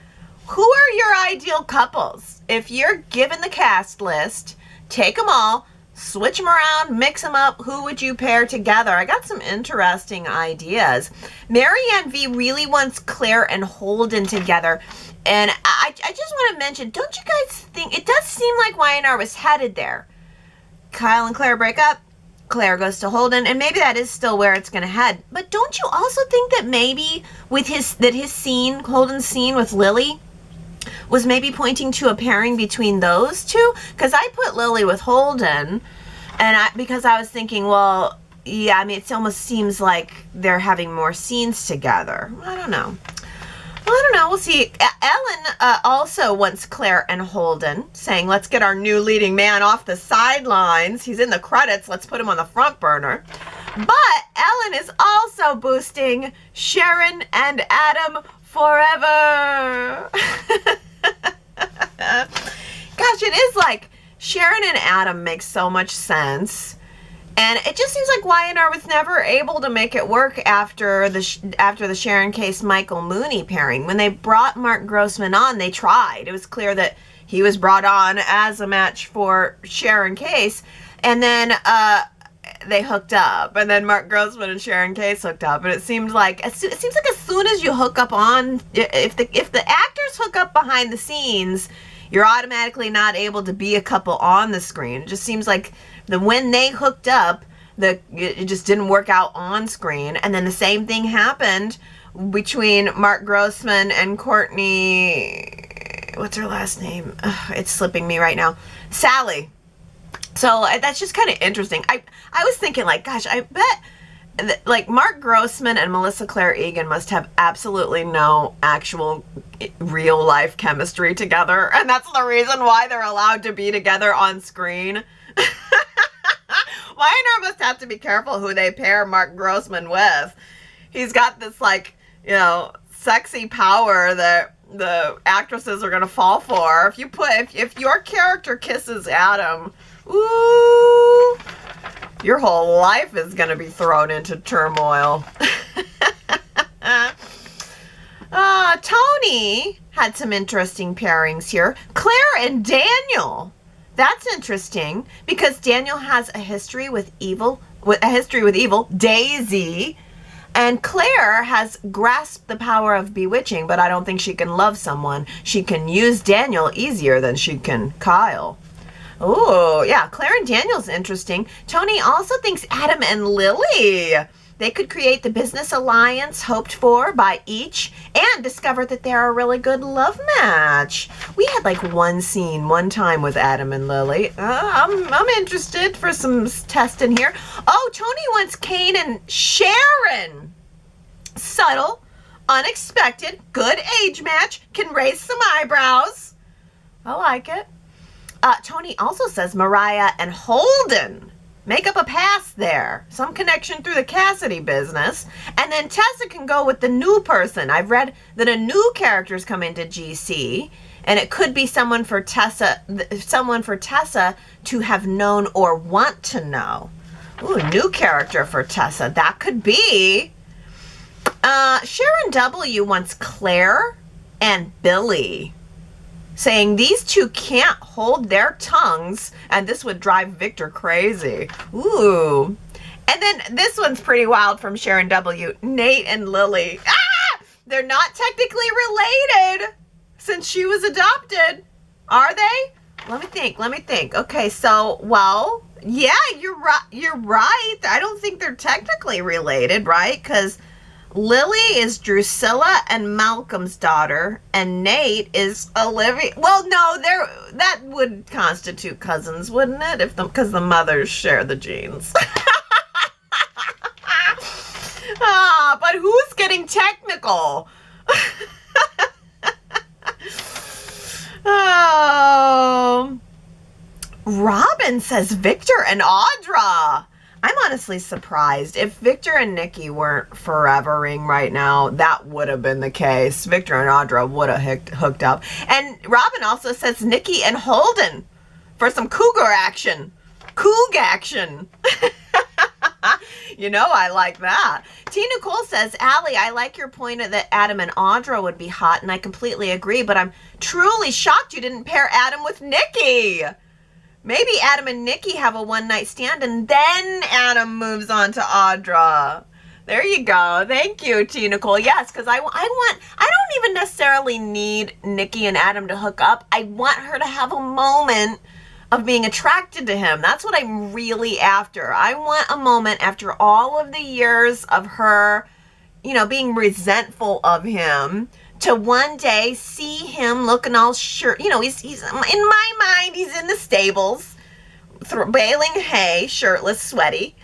who are your ideal couples? If you're given the cast list, take them all, switch them around, mix them up. Who would you pair together? I got some interesting ideas. Marianne V really wants Claire and Holden together. And I just want to mention, don't you guys think, it does seem like Y&R was headed there. Kyle and Claire break up. Claire goes to Holden, and maybe that is still where it's going to head. But don't you also think that maybe with his scene, Holden's scene with Lily, was maybe pointing to a pairing between those two? Because I put Lily with Holden, and because I was thinking, well, yeah, I mean, it almost seems like they're having more scenes together. I don't know. We'll see. Ellen also wants Claire and Holden, saying, let's get our new leading man off the sidelines. He's in the credits. Let's put him on the front burner. But Ellen is also boosting Sharon and Adam forever. Gosh, it is like Sharon and Adam makes so much sense. And it just seems like Y&R was never able to make it work after the Sharon Case Michael Mooney pairing. When they brought Mark Grossman on, they tried. It was clear that he was brought on as a match for Sharon Case, and then they hooked up. And then Mark Grossman and Sharon Case hooked up. And it seems like as soon as you hook up on, if the actors hook up behind the scenes, you're automatically not able to be a couple on the screen. It just seems like when they hooked up, it just didn't work out on screen. And then the same thing happened between Mark Grossman and Courtney, what's her last name? It's slipping me right now. Sally. So that's just kind of interesting. I was thinking, like, gosh, I bet like Mark Grossman and Melissa Claire Egan must have absolutely no actual real life chemistry together, and that's the reason why they're allowed to be together on screen. Y&R must have to be careful who they pair Mark Grossman with. He's got this, like, you know, sexy power that the actresses are gonna fall for. If your character kisses Adam, ooh, your whole life is gonna be thrown into turmoil. Tony had some interesting pairings here. Claire and Daniel. That's interesting because Daniel has a history with evil, Daisy, and Claire has grasped the power of bewitching, but I don't think she can love someone. She can use Daniel easier than she can Kyle. Oh, yeah, Claire and Daniel's interesting. Tony also thinks Adam and Lily, they could create the business alliance hoped for by each and discover that they're a really good love match. We had like one scene one time with Adam and Lily. I'm interested for some testing here. Oh, Tony wants Kane and Sharon. Subtle, unexpected, good age match, can raise some eyebrows. I like it. Tony also says Mariah and Holden. Make up a past there. Some connection through the Cassidy business. And then Tessa can go with the new person. I've read that a new character's come into GC, and it could be someone for Tessa to have known or want to know. Ooh, new character for Tessa. That could be. Sharon W. wants Claire and Billy, saying these two can't hold their tongues and this would drive Victor crazy. Ooh. And then this one's pretty wild from Sharon W. Nate and Lily. Ah! They're not technically related since she was adopted. Are they? Let me think. Okay, so, well, yeah, you're right. I don't think they're technically related, right? Because Lily is Drusilla and Malcolm's daughter, and Nate is Olivia. Well, no, that would constitute cousins, wouldn't it? Because the mothers share the genes. But who's getting technical? Oh, Robin says Victor and Audra. I'm honestly surprised. If Victor and Nikki weren't forevering right now, that would have been the case. Victor and Audra would have hooked up. And Robin also says Nikki and Holden for some cougar action. Coog action. You know I like that. T. Nicole says, Allie, I like your point that Adam and Audra would be hot, and I completely agree, but I'm truly shocked you didn't pair Adam with Nikki. Maybe Adam and Nikki have a one-night stand, and then Adam moves on to Audra. There you go. Thank you, T. Nicole. Yes, because I don't even necessarily need Nikki and Adam to hook up. I want her to have a moment of being attracted to him. That's what I'm really after. I want a moment after all of the years of her, you know, being resentful of him, to one day see him looking all shirt. You know, he's in my mind, he's in the stables, baling hay, shirtless, sweaty.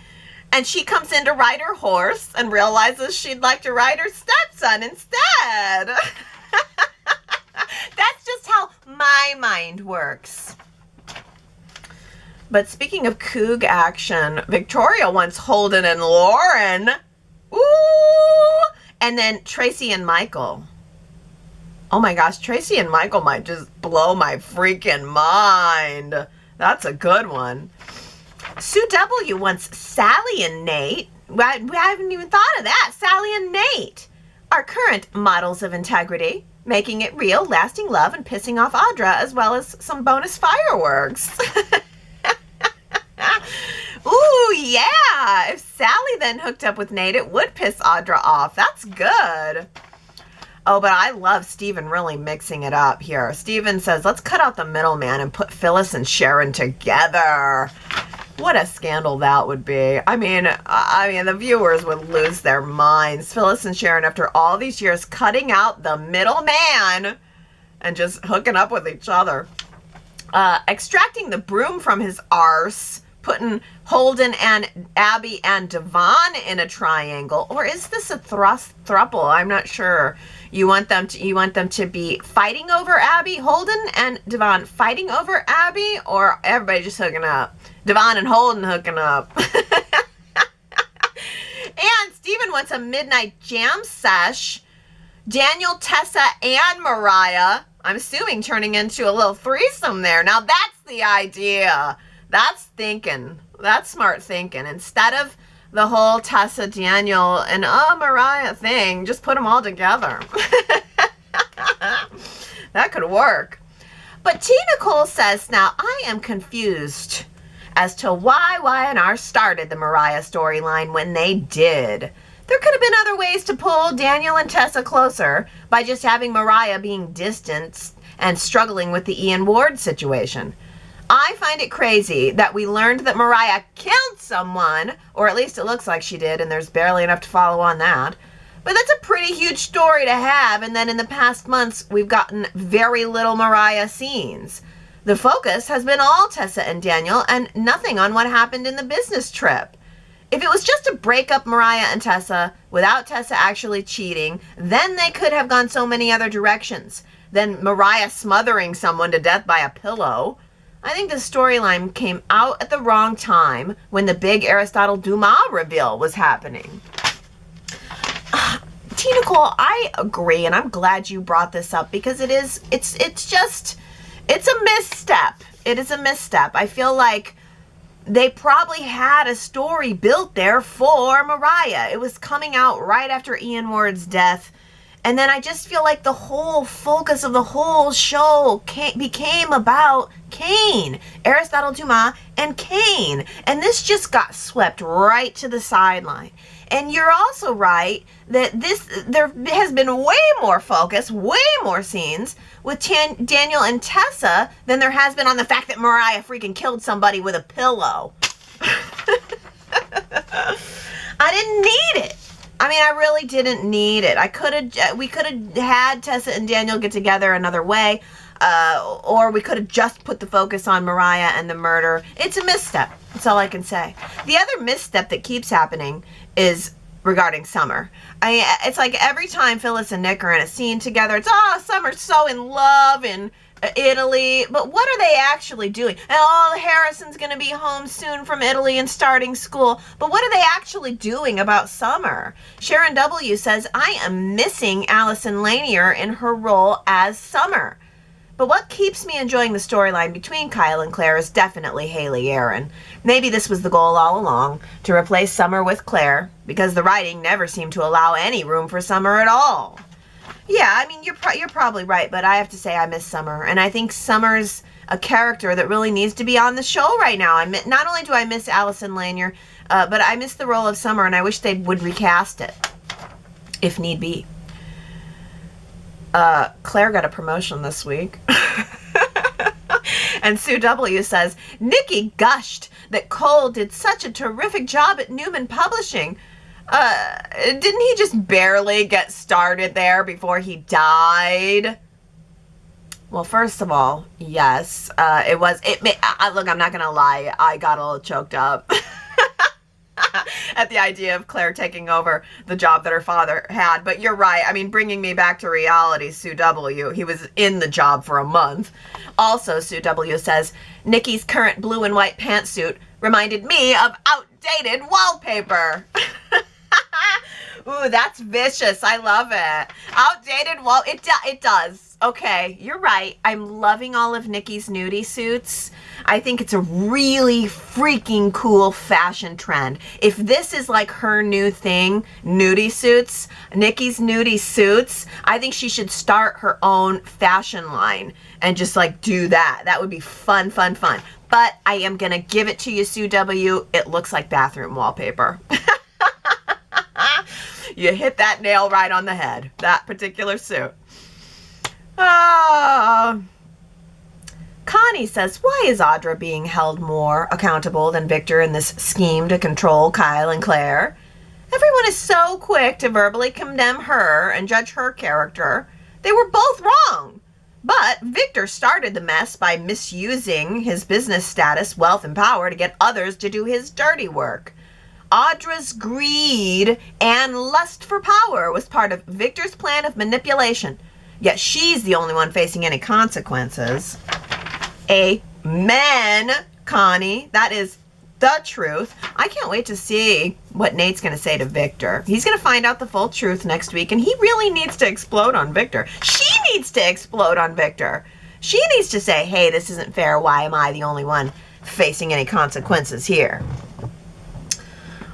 And she comes in to ride her horse and realizes she'd like to ride her stepson instead. That's just how my mind works. But speaking of Coog action, Victoria wants Holden and Lauren. Ooh! And then Tracy and Michael. Oh my gosh, Tracy and Michael might just blow my freaking mind. That's a good one. Sue W wants Sally and Nate. We haven't even thought of that. Sally and Nate are current models of integrity, making it real, lasting love, and pissing off Audra, as well as some bonus fireworks. Ooh, yeah. If Sally then hooked up with Nate, it would piss Audra off. That's good. Oh, but I love Steven really mixing it up here. Steven says, let's cut out the middleman and put Phyllis and Sharon together. What a scandal that would be. I mean, the viewers would lose their minds. Phyllis and Sharon, after all these years, cutting out the middleman and just hooking up with each other. Extracting the broom from his arse, putting Holden and Abby and Devon in a triangle. Or is this a thruple? I'm not sure. You want them to be fighting over Abby, Holden and Devon fighting over Abby, or everybody just hooking up? Devon and Holden hooking up. And Steven wants a midnight jam sesh. Daniel, Tessa, and Mariah, I'm assuming, turning into a little threesome there. Now that's the idea. That's thinking. That's smart thinking. Instead of the whole Tessa, Daniel, and Mariah thing, just put them all together. That could work. But T. Nicole says, now I am confused as to why Y&R started the Mariah storyline when they did. There could have been other ways to pull Daniel and Tessa closer by just having Mariah being distant and struggling with the Ian Ward situation. I find it crazy that we learned that Mariah killed someone, or at least it looks like she did, and there's barely enough to follow on that. But that's a pretty huge story to have, and then in the past months, we've gotten very little Mariah scenes. The focus has been all Tessa and Daniel, and nothing on what happened in the business trip. If it was just to break up Mariah and Tessa without Tessa actually cheating, then they could have gone so many other directions than Mariah smothering someone to death by a pillow. I think the storyline came out at the wrong time when the big Aristotle Dumas reveal was happening. T. Nicole, I agree, and I'm glad you brought this up because it's a misstep. It is a misstep. I feel like they probably had a story built there for Mariah. It was coming out right after Ian Ward's death. And then I just feel like the whole focus of the whole show became about Cain, Aristotle Dumas and Cain. And this just got swept right to the sideline. And you're also right that there has been way more focus, way more scenes with Daniel and Tessa than there has been on the fact that Mariah freaking killed somebody with a pillow. I didn't need it. I mean, I really didn't need it. We could have had Tessa and Daniel get together another way, or we could have just put the focus on Mariah and the murder. It's a misstep. That's all I can say. The other misstep that keeps happening is regarding Summer. It's like every time Phyllis and Nick are in a scene together, it's, Summer's so in love in Italy, but what are they actually doing? And Harrison's going to be home soon from Italy and starting school, but what are they actually doing about Summer? Sharon W. says, I am missing Allison Lanier in her role as Summer. But what keeps me enjoying the storyline between Kyle and Claire is definitely Haley Aaron. Maybe this was the goal all along, to replace Summer with Claire, because the writing never seemed to allow any room for Summer at all. Yeah, I mean, you're probably right, but I have to say I miss Summer, and I think Summer's a character that really needs to be on the show right now. Not only do I miss Allison Lanier, but I miss the role of Summer, and I wish they would recast it, if need be. Claire got a promotion this week. And Sue W. says, Nikki gushed that Cole did such a terrific job at Newman Publishing. Didn't he just barely get started there before he died? Well, first of all, yes, look, I'm not going to lie. I got a little choked up at the idea of Claire taking over the job that her father had. But you're right. I mean, bringing me back to reality, Sue W. He was in the job for a month. Also, Sue W. says, Nikki's current blue and white pantsuit reminded me of outdated wallpaper. Ooh, that's vicious. I love it. Outdated it does. Okay, you're right. I'm loving all of Nikki's nudie suits. I think it's a really freaking cool fashion trend. If this is like her new thing, nudie suits, Nikki's nudie suits, I think she should start her own fashion line and just like do that. That would be fun, fun, fun. But I am going to give it to you, Sue W. It looks like bathroom wallpaper. You hit that nail right on the head, that particular suit. Connie says, why is Audra being held more accountable than Victor in this scheme to control Kyle and Claire? Everyone is so quick to verbally condemn her and judge her character. They were both wrong. But Victor started the mess by misusing his business status, wealth, and power to get others to do his dirty work. Audra's greed and lust for power was part of Victor's plan of manipulation. Yet she's the only one facing any consequences. Amen, Connie. That is the truth. I can't wait to see what Nate's going to say to Victor. He's going to find out the full truth next week, and he really needs to explode on Victor. She needs to explode on Victor. She needs to say, hey, this isn't fair. Why am I the only one facing any consequences here?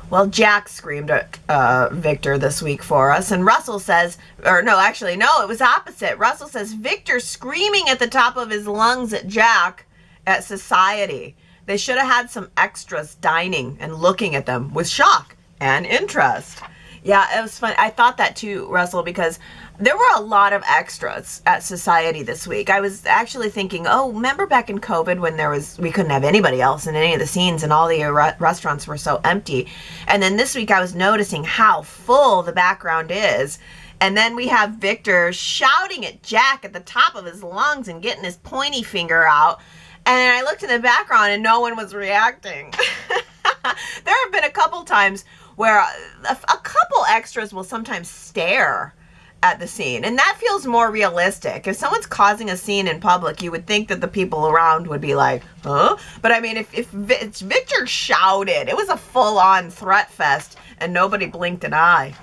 Well, Jack screamed at Victor this week for us, and Russell says, it was opposite. Russell says, Victor screaming at the top of his lungs at Jack at Society. They should have had some extras dining and looking at them with shock and interest. Yeah, it was fun. I thought that too, Russell, because there were a lot of extras at Society this week. I was actually thinking, remember back in COVID when we couldn't have anybody else in any of the scenes and all the restaurants were so empty. And then this week I was noticing how full the background is. And then we have Victor shouting at Jack at the top of his lungs and getting his pointy finger out. And I looked in the background and no one was reacting. There have been a couple times where a couple extras will sometimes stare at the scene, and that feels more realistic. If someone's causing a scene in public, you would think that the people around would be like, huh? But I mean, if Victor shouted, it was a full-on threat fest, and nobody blinked an eye.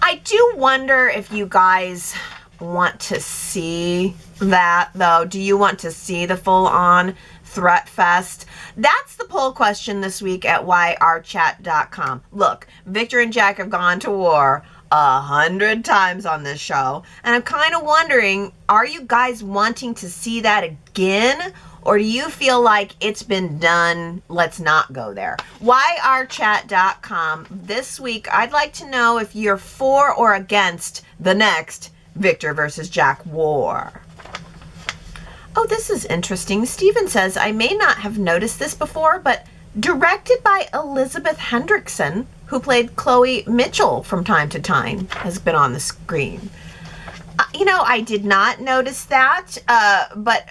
I do wonder if you guys want to see that, though. Do you want to see the full-on threat fest? That's the poll question this week at yrchat.com. Look, Victor and Jack have gone to war 100 times on this show, and I'm kind of wondering, are you guys wanting to see that again, or do you feel like it's been done? Let's not go there. yrchat.com. This week, I'd like to know if you're for or against the next Victor versus Jack war. Oh, this is interesting. Steven says, I may not have noticed this before, but directed by Elizabeth Hendrickson, who played Chloe Mitchell from time to time, has been on the screen. I did not notice that, but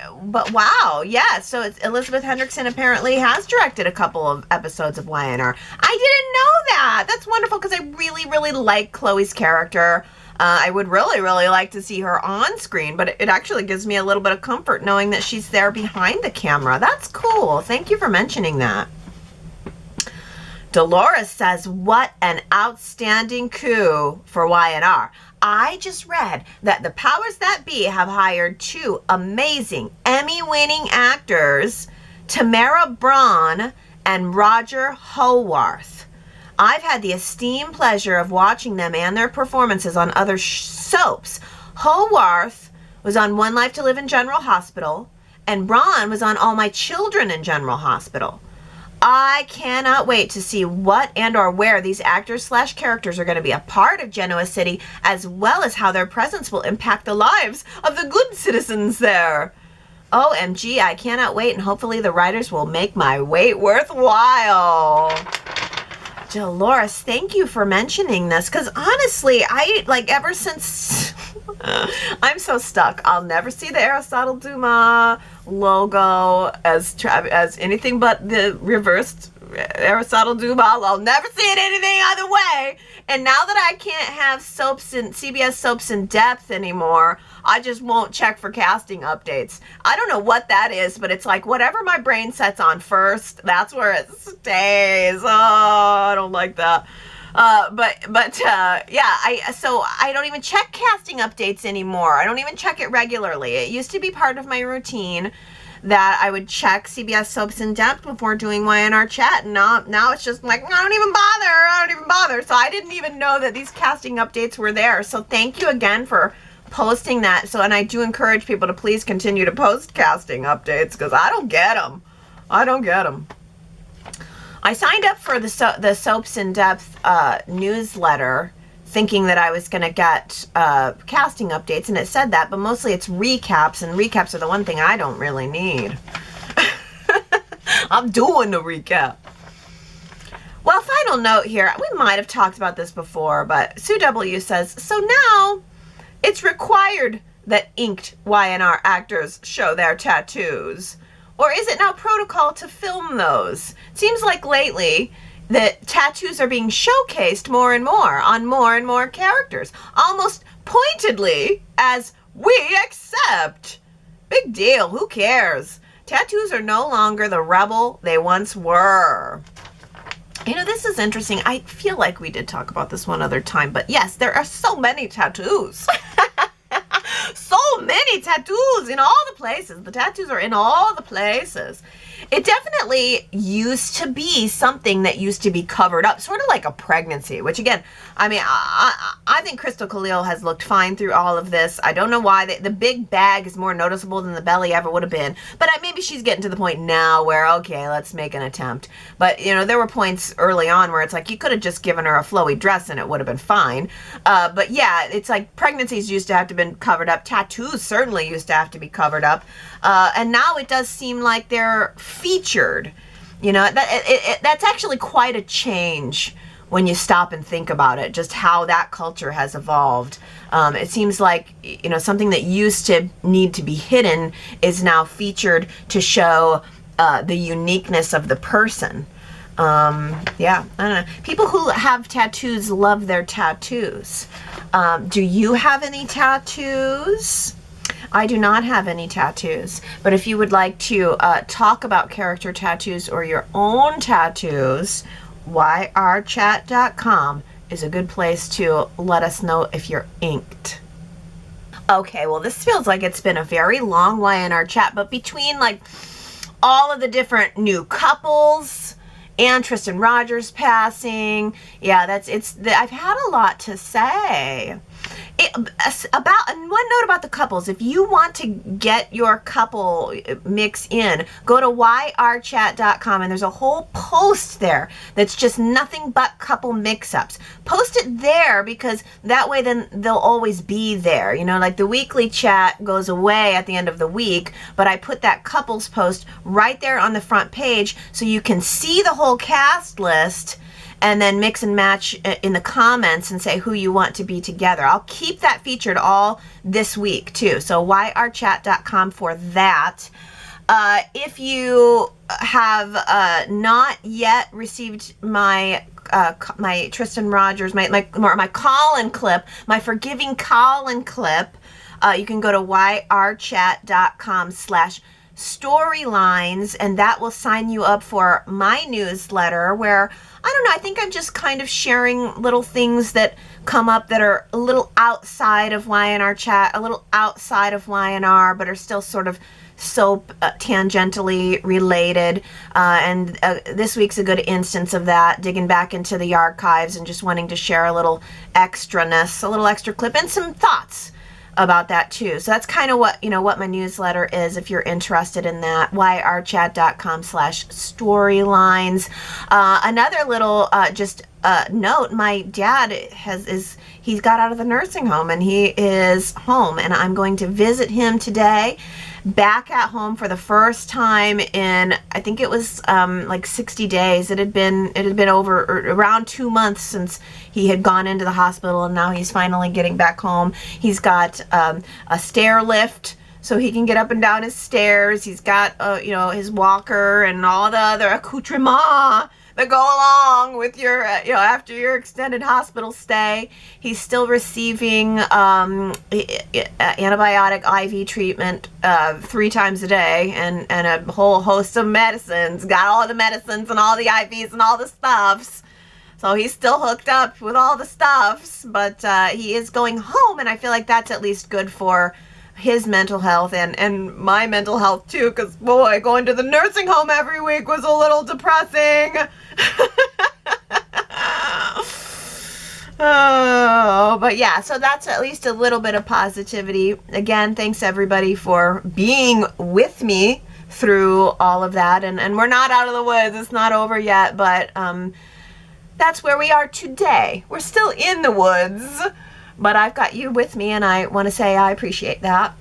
wow, yeah, so Elizabeth Hendrickson apparently has directed a couple of episodes of Y&R. I didn't know that. That's wonderful, because I really, really like Chloe's character. I would really, really like to see her on screen, but it actually gives me a little bit of comfort knowing that she's there behind the camera. That's cool. Thank you for mentioning that. Dolores says, what an outstanding coup for Y&R. I just read that the powers that be have hired two amazing Emmy-winning actors, Tamara Braun and Roger Howarth. I've had the esteemed pleasure of watching them and their performances on other soaps. Howarth was on One Life to Live in General Hospital, and Braun was on All My Children in General Hospital. I cannot wait to see what and or where these actors/characters are going to be a part of Genoa City, as well as how their presence will impact the lives of the good citizens there. OMG, I cannot wait, and hopefully the writers will make my wait worthwhile. Dolores, thank you for mentioning this, because honestly, I, like, ever since, I'm so stuck. I'll never see the Aristotle Dumas logo as anything but the reversed Aristotle Dumas. I'll never see it anything other way. And now that I can't have CBS Soaps in Depth anymore, I just won't check for casting updates. I don't know what that is, but it's like whatever my brain sets on first, that's where it stays. Oh, I don't like that. Yeah, so I don't even check casting updates anymore. I don't even check it regularly. It used to be part of my routine that I would check CBS Soaps in Depth before doing Y&R Chat, and now it's just like, I don't even bother. So I didn't even know that these casting updates were there. So thank you again for posting that. So, and I do encourage people to please continue to post casting updates, because I don't get them. I signed up for the Soaps in Depth newsletter, thinking that I was going to get casting updates, and it said that, but mostly it's recaps, and recaps are the one thing I don't really need. I'm doing the recap. Well, final note here. We might have talked about this before, but Sue W. says, so now it's required that inked Y&R actors show their tattoos. Or is it now protocol to film those? Seems like lately that tattoos are being showcased more and more on more and more characters, almost pointedly as we accept. Big deal, who cares? Tattoos are no longer the rebel they once were. You know, this is interesting. I feel like we did talk about this one other time, but yes, there are so many tattoos. So many tattoos in all the places. The tattoos are in all the places. It definitely used to be something that used to be covered up, sort of like a pregnancy, which again, I mean, I think Crystal Khalil has looked fine through all of this. I don't know why. The big bag is more noticeable than the belly ever would have been. But maybe she's getting to the point now where, okay, let's make an attempt. But, you know, there were points early on where it's like, you could have just given her a flowy dress and it would have been fine. But yeah, it's like pregnancies used to have to have been covered up. Tattoos certainly used to have to be covered up. And now it does seem like they're featured. You know, that's actually quite a change when you stop and think about it, just how that culture has evolved. It seems like, you know, something that used to need to be hidden is now featured to show the uniqueness of the person. Yeah, I don't know. People who have tattoos love their tattoos. Do you have any tattoos? I do not have any tattoos, but if you would like to talk about character tattoos or your own tattoos, yrchat.com is a good place to let us know if you're inked. Okay, well, this feels like it's been a very long Y&R chat, but between like all of the different new couples and Tristan Rogers passing, yeah, I've had a lot to say. And one note about the couples, if you want to get your couple mix in, go to yrchat.com, and there's a whole post there that's just nothing but couple mix-ups. Post it there, because that way then they'll always be there. You know, like the weekly chat goes away at the end of the week, but I put that couples post right there on the front page so you can see the whole cast list and then mix and match in the comments and say who you want to be together. I'll keep that featured all this week too. So yrchat.com for that. If you have not yet received my Tristan Rogers, my Colin clip, my Forgiving Colin clip, you can go to yrchat.com/storylines, and that will sign you up for my newsletter, where I don't know, I think I'm just kind of sharing little things that come up that are a little outside of Y&R Chat, a little outside of Y&R, but are still sort of soap tangentially related. And this week's a good instance of that, digging back into the archives and just wanting to share a little extraness, a little extra clip, and some thoughts about that too. So that's kind of what, you know, what my newsletter is, if you're interested in that. yrchat.com/storylines. Another little just note, my dad he's got out of the nursing home and he is home, and I'm going to visit him today, back at home for the first time in, I think it was like 60 days. It had been over around 2 months since he had gone into the hospital, and now he's finally getting back home. He's got a stair lift, so he can get up and down his stairs. He's got, his walker and all the other accoutrements that go along with your, after your extended hospital stay. He's still receiving antibiotic IV treatment 3 times a day, and a whole host of medicines. Got all the medicines and all the IVs and all the stuffs. So he's still hooked up with all the stuffs, but he is going home, and I feel like that's at least good for his mental health and my mental health too, because boy, going to the nursing home every week was a little depressing. Oh, but yeah, so that's at least a little bit of positivity. Again, thanks everybody for being with me through all of that, and we're not out of the woods. It's not over yet, but that's where we are today. We're still in the woods, but I've got you with me, and I want to say I appreciate that.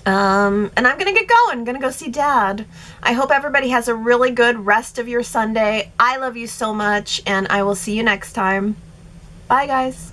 And I'm going to get going. I'm going to go see Dad. I hope everybody has a really good rest of your Sunday. I love you so much, and I will see you next time. Bye, guys.